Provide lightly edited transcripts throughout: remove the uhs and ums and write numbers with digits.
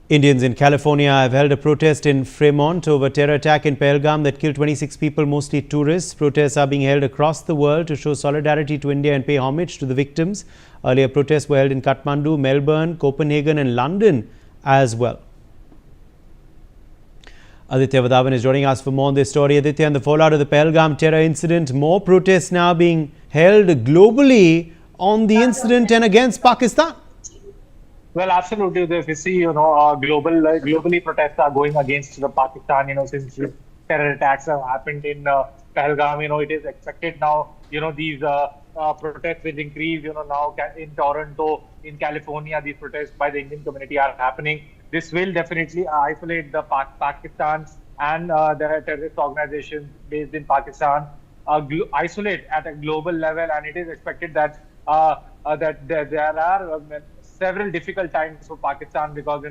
Indians in California have held a protest in Fremont over terror attack in Pahalgam that killed 26 people, mostly tourists. Protests are being held across the world to show solidarity to India and pay homage to the victims. Earlier protests were held in Kathmandu, Melbourne, Copenhagen and London as well. Aditya Vadavan is joining us for more on this story. Aditya, in the fallout of the Pahalgam terror incident, more protests now being held globally on the incident and against Pakistan. Well, absolutely. If you see, globally protests are going against the Pakistan, since these terror attacks have happened in Pahalgam, it is expected now, these protests will increase, now in Toronto, in California, these protests by the Indian community are happening. This will definitely isolate the Pakistan and the terrorist organizations based in Pakistan, isolate at a global level, and it is expected that there are several difficult times for Pakistan because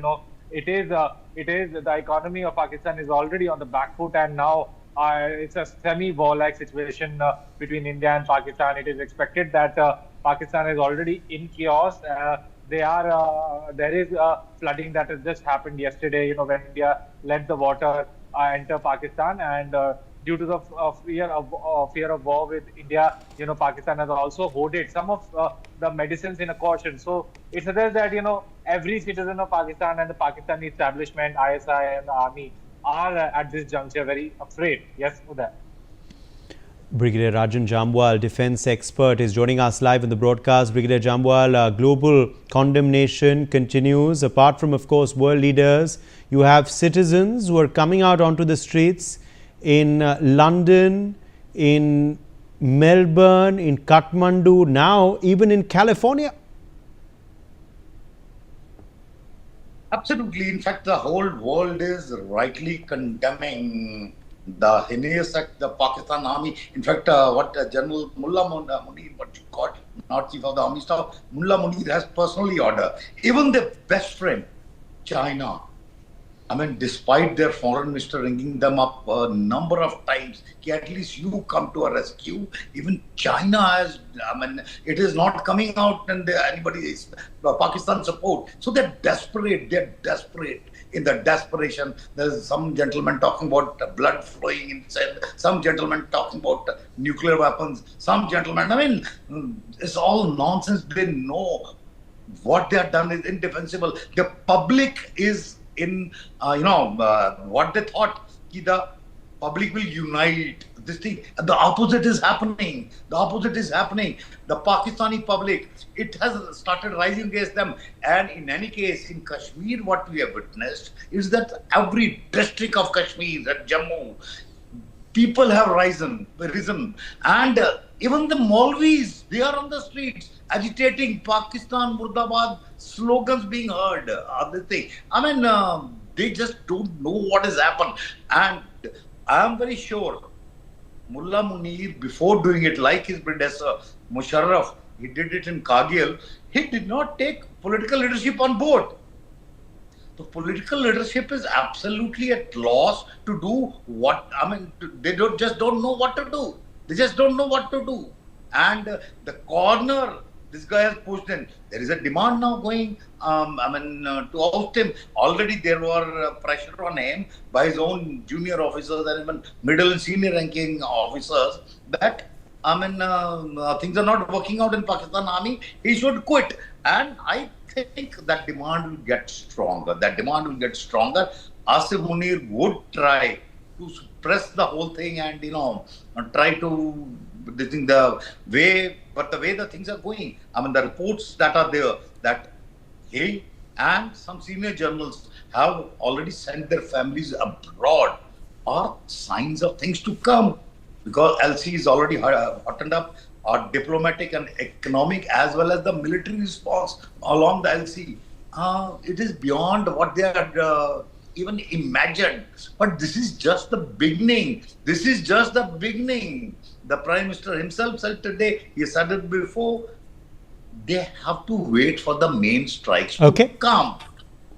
it is the economy of Pakistan is already on the back foot, and now it's a semi-war-like situation between India and Pakistan. It is expected that Pakistan is already in chaos. There is flooding that has just happened yesterday. When India let the water enter Pakistan, and due to the fear of war with India, Pakistan has also hoarded some of the medicines in a caution. So it suggests that every citizen of Pakistan and the Pakistani establishment, ISI and the army, are at this juncture very afraid. Yes, for that. Brigadier Rajan Jamwal, defense expert, is joining us live in the broadcast. Brigadier Jamwal, global condemnation continues. Apart from, of course, world leaders, you have citizens who are coming out onto the streets in London, in Melbourne, in Kathmandu, now even in California. Absolutely. In fact, the whole world is rightly condemning the heinous act, the Pakistan army. In fact, General Mullah Munir, what you call, not chief of the army staff, Mullah Munir has personally ordered. Even their best friend, China, despite their foreign minister ringing them up a number of times, at least you come to a rescue. Even China has, it is not coming out and anybody is Pakistan support. So they're desperate. In the desperation, there's some gentleman talking about blood flowing inside, some gentleman talking about nuclear weapons, some gentleman, it's all nonsense. They know what they have done is indefensible. The public is in, what they thought, the public will unite. This thing, the opposite is happening. The Pakistani public, it has started rising against them. And in any case, in Kashmir, what we have witnessed is that every district of Kashmir and Jammu, people have risen. And even the Maulvis, they are on the streets agitating Pakistan Murdabad slogans being heard. They just don't know what has happened. And I am very sure Mullah Munir, before doing it like his predecessor, Musharraf, he did it in Kargil, he did not take political leadership on board. The political leadership is absolutely at loss to do what, they just don't know what to do. And the corner this guy has pushed in. There is a demand now going, to oust him. Already there were pressure on him by his own junior officers and even middle and senior ranking officers that, things are not working out in Pakistan Army. He should quit. And I think that demand will get stronger. Asif Munir would try to suppress the whole thing and, try to the way the things are going. The reports that are there that he and some senior generals have already sent their families abroad are signs of things to come, because LC is already hottened up, our diplomatic and economic as well as the military response along the LC. It is beyond what they had even imagined. But this is just the beginning. The Prime Minister himself said today, he said it before, they have to wait for the main strikes to come.